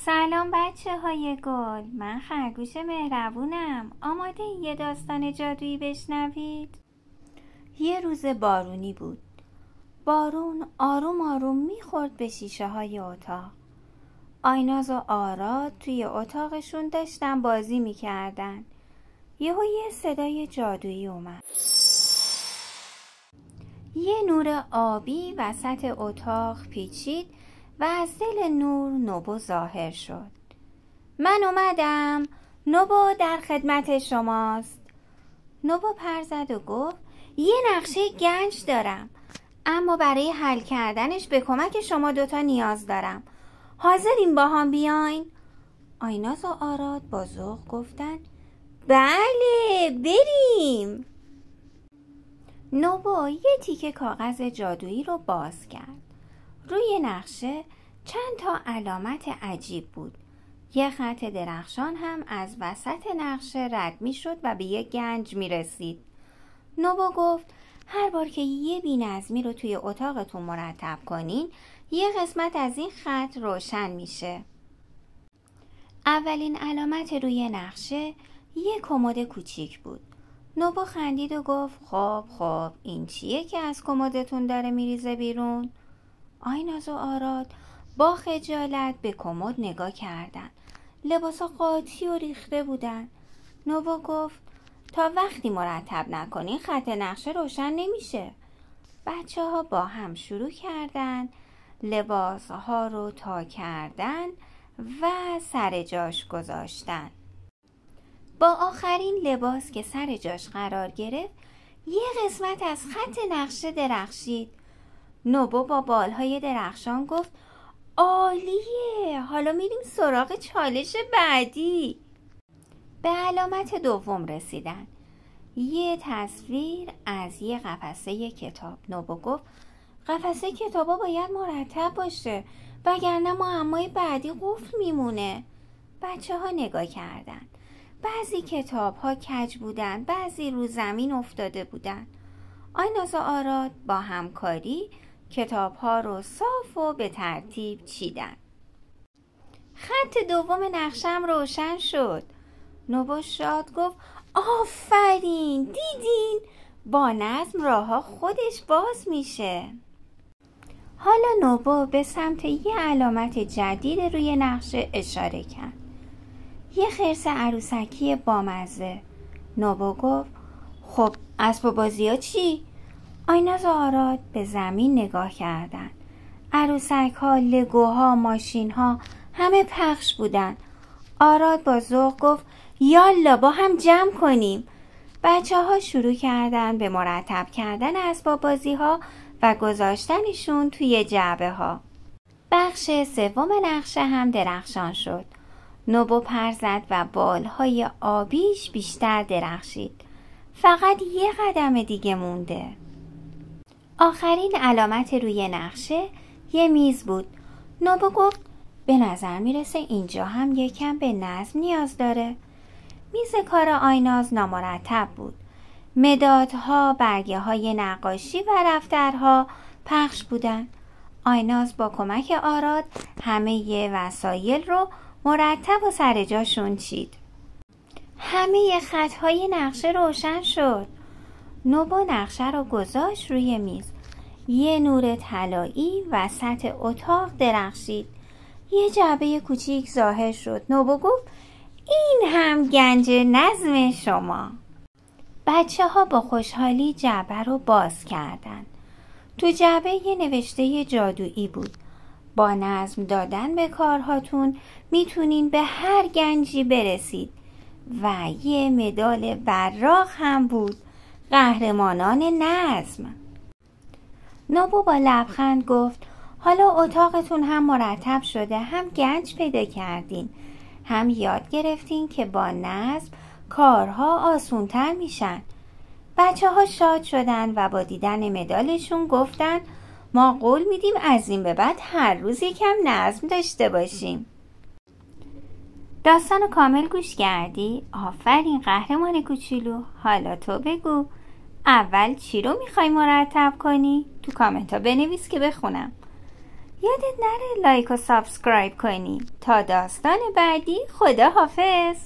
سلام بچه های گل، من خرگوش مهربونم. آماده یه داستان جادویی بشنوید؟ یه روز بارونی بود. بارون آروم آروم میخورد به شیشه های اتاق. آیناز و آراد توی اتاقشون داشتن بازی میکردن. یهو یه صدای جادویی اومد. یه نور آبی وسط اتاق پیچید و از دل نور نوبو ظاهر شد. من اومدم، نوبو در خدمت شماست. نوبو پر زد و گفت یه نقشه گنج دارم، اما برای حل کردنش به کمک شما دوتا نیاز دارم. حاضرین با هم بیاین؟ آیناز و آراد با ذوق گفتن بله بریم. نوبو یه تیکه کاغذ جادویی رو باز کرد. روی نقشه چند تا علامت عجیب بود. یه خط درخشان هم از وسط نقشه رد می شد و به یه گنج می رسید. نوبو گفت هر بار که یه بی‌نظمی رو توی اتاقتون مرتب کنین، یه قسمت از این خط روشن میشه. اولین علامت روی نقشه یه کمد کوچیک بود. نوبو خندید و گفت خب این چیه که از کمدتون داره میریزه بیرون؟ آیناز و آراد با خجالت به کمد نگاه کردن. لباسا قاطی و ریخته بودن. نوبو گفت تا وقتی مرتب نکنین خط نقشه روشن نمیشه. بچه ها با هم شروع کردن لباس ها رو تا کردن و سر جاش گذاشتن. با آخرین لباس که سر جاش قرار گرفت، یه قسمت از خط نقشه درخشید. نوبو با بالهای درخشان گفت عالیه، حالا میریم سراغ چالش بعدی. به علامت دوم رسیدن. یه تصویر از یه قفسه کتاب. نوبو گفت قفسه کتابا باید مرتب باشه، وگرنه معمای بعدی قفل میمونه. بچه ها نگاه کردن. بعضی کتاب ها کج بودن، بعضی رو زمین افتاده بودن. آیناز و آراد با همکاری کتاب ها رو صاف و به ترتیب چیدن. خط دوم نقشم روشن شد. نوبو شاد گفت آفرین، دیدین؟ با نظم راهها خودش باز میشه. حالا نوبو به سمت یه علامت جدید روی نقشه اشاره کرد. یه خرس عروسکی بامزه. نوبو گفت خب اسباب بازی ها چی؟ آیناز و آراد به زمین نگاه کردن. عروسک ها، لگوها، ماشین ها همه پخش بودن. آراد با ذوق گفت یالا با هم جمع کنیم. بچه ها شروع کردن به مرتب کردن اسباب بازی ها و گذاشتنشون توی جعبه ها. بخش سوم نقشه هم درخشان شد. نوبو پر زد و بالهای آبیش بیشتر درخشید. فقط یه قدم دیگه مونده. آخرین علامت روی نقشه یه میز بود. نوبو گفت به نظر میرسه اینجا هم یکم به نظم نیاز داره. میز کار آیناز نامرتب بود. مدادها، برگه های نقاشی و دفترها پخش بودن. آیناز با کمک آراد همه وسایل رو مرتب و سر جاشون چید. همه خطهای نقشه روشن شد. نوبو نقشه رو گذاشت روی میز. یه نور طلایی وسط اتاق درخشید. یه جعبه کوچیک ظاهر شد. نوبو گفت این هم گنج نظم شما. بچه ها با خوشحالی جعبه رو باز کردن. تو جعبه یه نوشته جادویی بود. با نظم دادن به کارهاتون میتونین به هر گنجی برسید. و یه مدال براق هم بود. قهرمانان نظم. نوبو با لبخند گفت حالا اتاقتون هم مرتب شده، هم گنج پیدا کردین، هم یاد گرفتین که با نظم کارها آسونتر میشن. بچه ها شاد شدن و با دیدن مدالشون گفتن ما قول میدیم از این به بعد هر روز یکم نظم داشته باشیم. داستان کامل گوش کردی؟ آفرین قهرمان کوچولو. حالا تو بگو اول چی رو میخوای مرتب کنی؟ تو کامنت ها بنویس که بخونم. یادت نره لایک و سابسکرایب کنی. تا داستان بعدی، خدا حافظ.